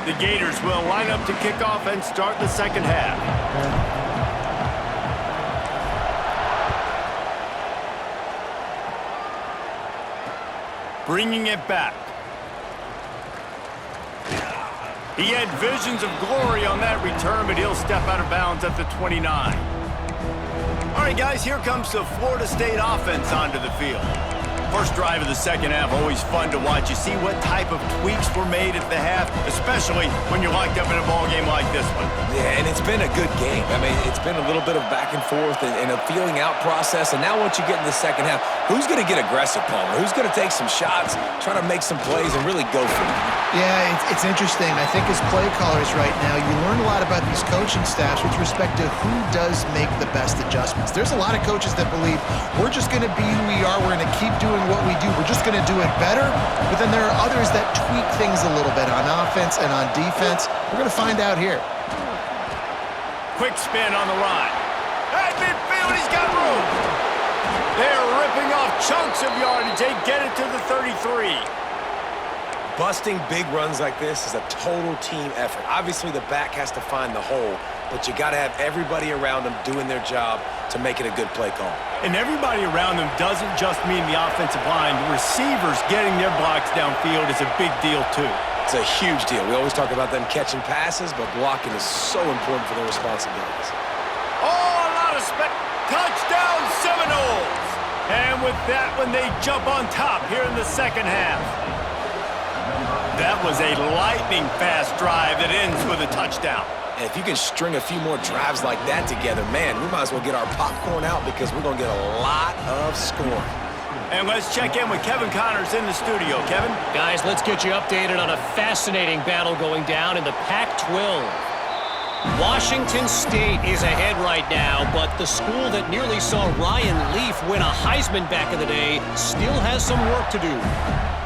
The Gators will line up to kick off and start the second half. Bringing it back. He had visions of glory on that return, but he'll step out of bounds at the 29. All right, guys, here comes the Florida State offense onto the field. First drive of the second half, always fun to watch. You see what type of tweaks were made at the half, especially when you're locked up in a ball game like this one. Yeah, and it's been a good game. I mean, it's been a little bit of back and forth and a feeling out process. And now once you get in the second half, who's going to get aggressive, Palmer? Who's going to take some shots, try to make some plays, and really go for it? Yeah, it's interesting. I think as play callers right now, you learn a lot about these coaching staffs with respect to who does make the best adjustments. There's a lot of coaches that believe we're just going to be who we are. We're going to keep doing what we do. We're just going to do it better. But then there are others that tweak things a little bit on offense and on defense. We're going to find out here. Quick spin on the line. At midfield, he's got room. They're ripping off chunks of yardage. They get it to the 33. Busting big runs like this is a total team effort. Obviously, the back has to find the hole, but you got to have everybody around them doing their job to make it a good play call. And everybody around them doesn't just mean the offensive line. The receivers getting their blocks downfield is a big deal, too. It's a huge deal. We always talk about them catching passes, but blocking is so important for their responsibilities. Oh, a lot of touchdown Seminoles! And with that one, they jump on top here in the second half. That was a lightning-fast drive that ends with a touchdown. And if you can string a few more drives like that together, man, we might as well get our popcorn out because we're going to get a lot of scoring. And let's check in with Kevin Connors in the studio. Kevin? Guys, let's get you updated on a fascinating battle going down in the Pac-12. Washington State is ahead right now, but the school that nearly saw Ryan Leaf win a Heisman back in the day still has some work to do.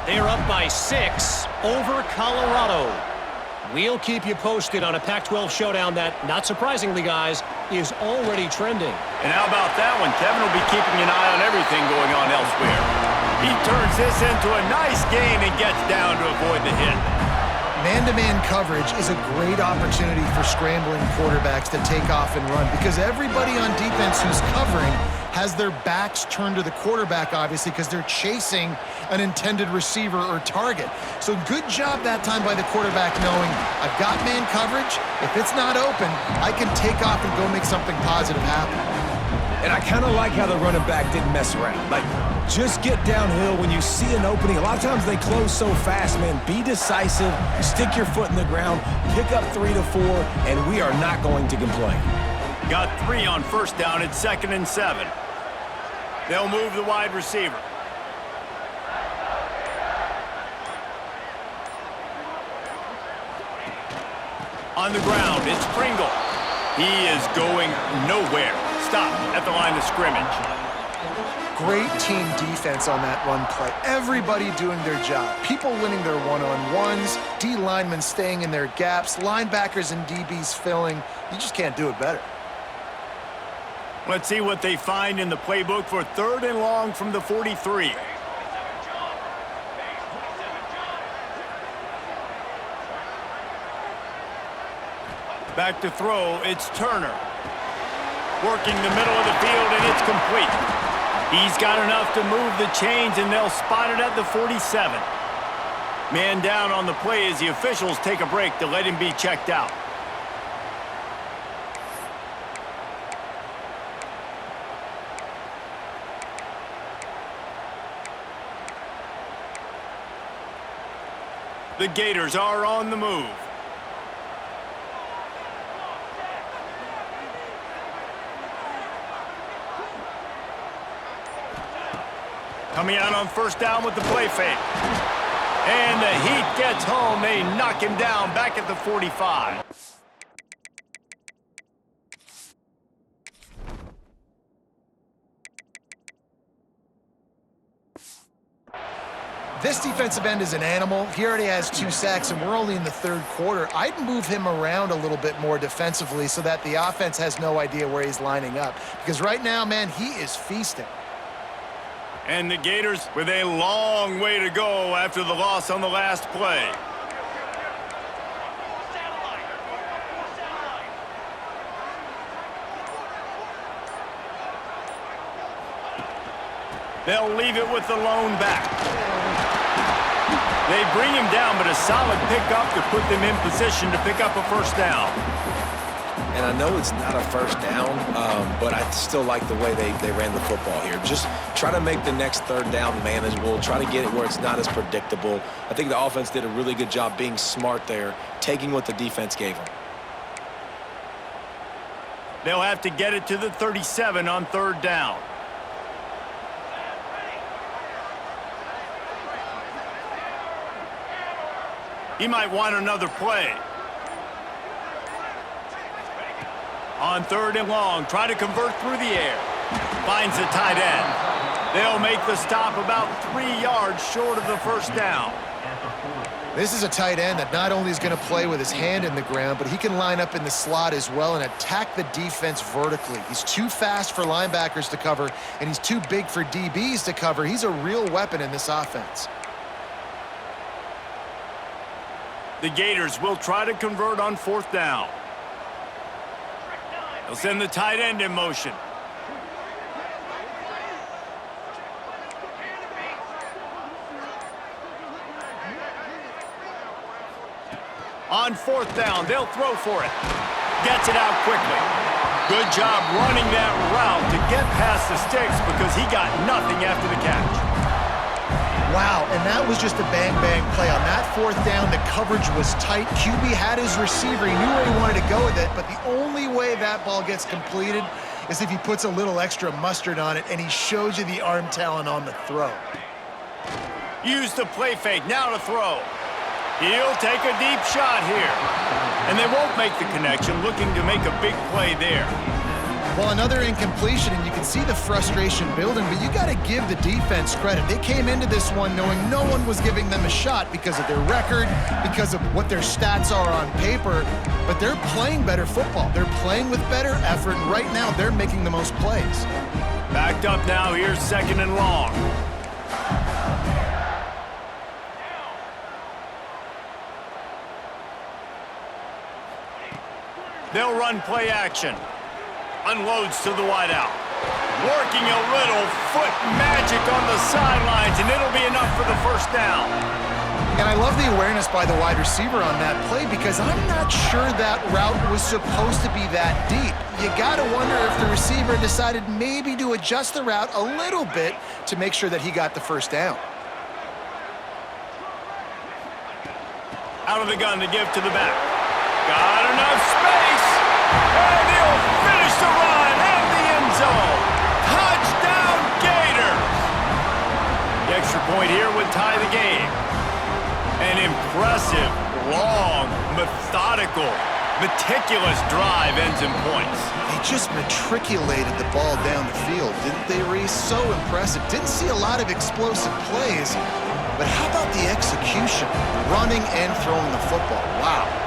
They're up by 6 over Colorado. We'll keep you posted on a Pac-12 showdown that, not surprisingly, guys, is already trending. And how about that one? Kevin will be keeping an eye on everything going on elsewhere. He turns this into a nice game and gets down to avoid the hit. Man-to-man coverage is a great opportunity for scrambling quarterbacks to take off and run because everybody on defense who's covering has their backs turned to the quarterback, obviously, because they're chasing an intended receiver or target. So good job that time by the quarterback knowing, I've got man coverage. If it's not open, I can take off and go make something positive happen. And I kind of like how the running back didn't mess around. Like, just get downhill when you see an opening. A lot of times they close so fast, man. Be decisive, stick your foot in the ground, pick up 3 to 4, and we are not going to complain. Got 3 on first down. It's 2nd and 7. They'll move the wide receiver. On the ground, it's Pringle. He is going nowhere. Stop at the line of scrimmage. Great team defense on that run play. Everybody doing their job. People winning their one-on-ones, D linemen staying in their gaps, linebackers and DBs filling. You just can't do it better. Let's see what they find in the playbook for 3rd and long from the 43. Back to throw, it's Turner. Working the middle of the field, and it's complete. He's got enough to move the chains, and they'll spot it at the 47. Man down on the play as the officials take a break to let him be checked out. The Gators are on the move. Coming out on first down with the play fake. And the Heat gets home. They knock him down back at the 45. This defensive end is an animal. He already has 2 sacks, and we're only in the 3rd quarter. I'd move him around a little bit more defensively so that the offense has no idea where he's lining up. Because right now, man, he is feasting. And the Gators with a long way to go after the loss on the last play. They'll leave it with the lone back. They bring him down, but a solid pickup to put them in position to pick up a first down. And I know it's not a first down, but I still like the way they ran the football here. Just try to make the next third down manageable. Try to get it where it's not as predictable. I think the offense did a really good job being smart there, taking what the defense gave them. They'll have to get it to the 37 on third down. He might want another play. On third and long, try to convert through the air. Finds the tight end. They'll make the stop about 3 yards short of the first down. This is a tight end that not only is going to play with his hand in the ground, but he can line up in the slot as well and attack the defense vertically. He's too fast for linebackers to cover, and he's too big for DBs to cover. He's a real weapon in this offense. The Gators will try to convert on fourth down. They'll send the tight end in motion. On fourth down, they'll throw for it. Gets it out quickly. Good job running that route to get past the sticks because he got nothing after the catch. Wow, and that was just a bang-bang play. On that fourth down, the coverage was tight. QB had his receiver. He knew where he wanted to go with it, but the only way that ball gets completed is if he puts a little extra mustard on it, and he shows you the arm talent on the throw. Use the play fake, now to throw. He'll take a deep shot here. And they won't make the connection, looking to make a big play there. Well, another incompletion, and you can see the frustration building, but you got to give the defense credit. They came into this one knowing no one was giving them a shot because of their record, because of what their stats are on paper, but they're playing better football. They're playing with better effort, and right now they're making the most plays. Backed up now, here's second and long. They'll run play action. Unloads to the wideout. Working a little foot magic on the sidelines, and it'll be enough for the first down. And I love the awareness by the wide receiver on that play because I'm not sure that route was supposed to be that deep. You got to wonder if the receiver decided maybe to adjust the route a little bit to make sure that he got the first down. Out of the gun to give to the back. Got enough space. And he'll finish the run and the end zone. Touchdown Gators. The extra point here would tie the game. An impressive, long, methodical, meticulous drive ends in points. They just matriculated the ball down the field, didn't they, Reese? So impressive. Didn't see a lot of explosive plays, but how about the execution? Running and throwing the football. Wow.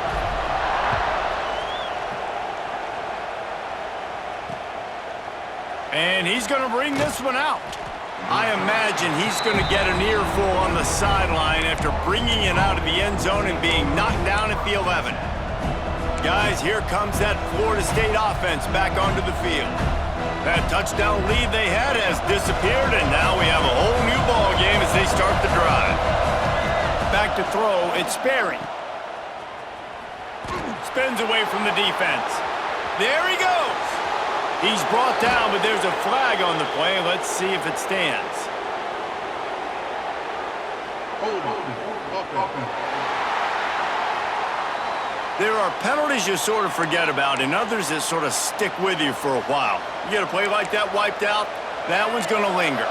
And he's going to bring this one out. I imagine he's going to get an earful on the sideline after bringing it out of the end zone and being knocked down at the 11. Guys, here comes that Florida State offense back onto the field. That touchdown lead they had has disappeared, and now we have a whole new ball game as they start the drive. Back to throw, it's Sperry. Spins away from the defense. There he goes. He's brought down, but there's a flag on the play. Let's see if it stands. There are penalties you sort of forget about and others that sort of stick with you for a while. You get a play like that wiped out, that one's going to linger.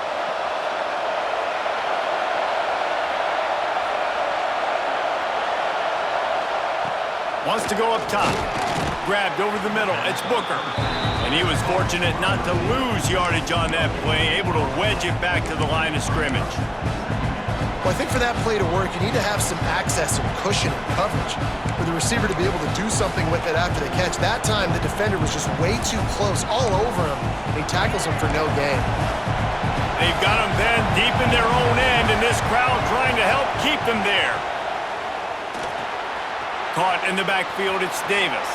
Wants to go up top. Grabbed over the middle. It's Booker. And he was fortunate not to lose yardage on that play, able to wedge it back to the line of scrimmage. Well, I think for that play to work, you need to have some access, some cushion and coverage for the receiver to be able to do something with it after the catch. That time, the defender was just way too close, all over him, and he tackles him for no gain. They've got him then deep in their own end, and this crowd trying to help keep them there. Caught in the backfield, it's Davis.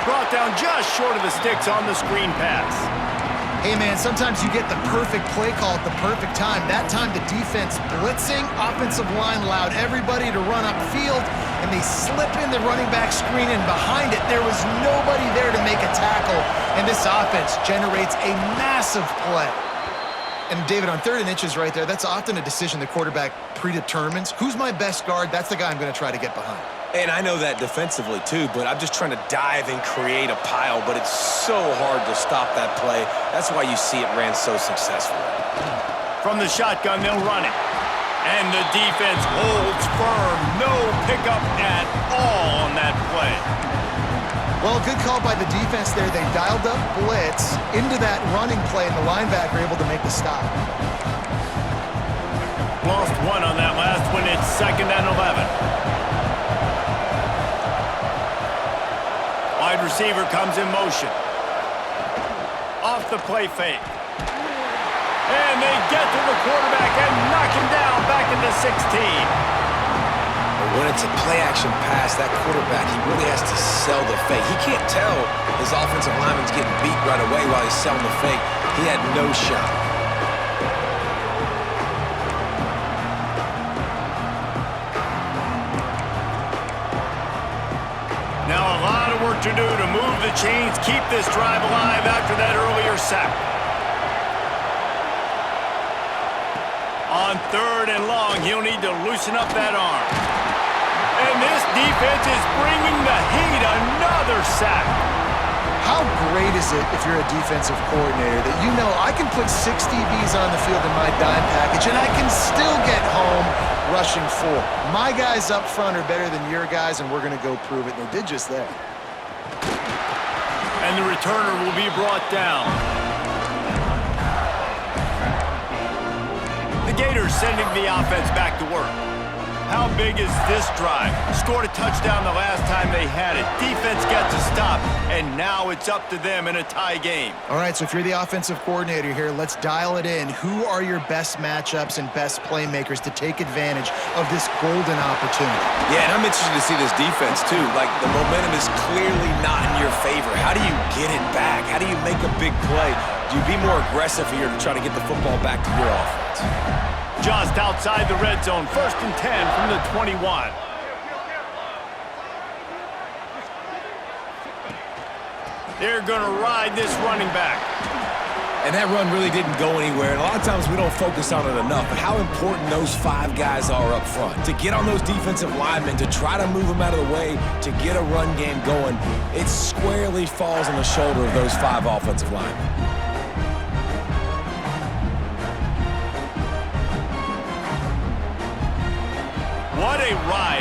Brought down just short of the sticks on the screen pass. Hey, man, sometimes you get the perfect play call at the perfect time. That time, the defense blitzing, offensive line allowed everybody to run upfield, and they slip in the running back screen, and behind it, there was nobody there to make a tackle, and this offense generates a massive play. And, David, on 3rd and inches right there, that's often a decision the quarterback predetermines. Who's my best guard? That's the guy I'm going to try to get behind. And I know that defensively, too, but I'm just trying to dive and create a pile, but it's so hard to stop that play. That's why you see it ran so successfully. From the shotgun, they'll run it. And the defense holds firm. No pickup at all on that play. Well, good call by the defense there. They dialed up blitz into that running play, and the linebacker able to make the stop. Lost one on that last one. It's 2nd and 11. Wide receiver comes in motion. Off the play fake. And they get to the quarterback and knock him down back into 16. But when it's a play-action pass, that quarterback, he really has to sell the fake. He can't tell his offensive lineman's getting beat right away while he's selling the fake. He had no shot. Now a lot of work to do to move the chains, keep this drive alive after that earlier sack. On 3rd and long, he'll need to loosen up that arm. And this defense is bringing the heat. Another sack. How great is it if you're a defensive coordinator that you know I can put 6 DBs on the field in my dime package and I can still get home rushing 4. My guys up front are better than your guys, and we're going to go prove it. And they did just that. And the returner will be brought down. The Gators sending the offense back to work. How big is this drive? Scored a touchdown the last time they had it. Defense gets a stop, and now it's up to them in a tie game. All right, so if you're the offensive coordinator here, let's dial it in. Who are your best matchups and best playmakers to take advantage of this golden opportunity? Yeah, and I'm interested to see this defense, too. Like, the momentum is clearly not in your favor. How do you get it back? How do you make a big play? Do you be more aggressive here to try to get the football back to your offense? Just outside the red zone, 1st and 10 from the 21. They're going to ride this running back. And that run really didn't go anywhere. And a lot of times we don't focus on it enough, but how important those 5 guys are up front. To get on those defensive linemen, to try to move them out of the way, to get a run game going, it squarely falls on the shoulder of those 5 offensive linemen. What a ride.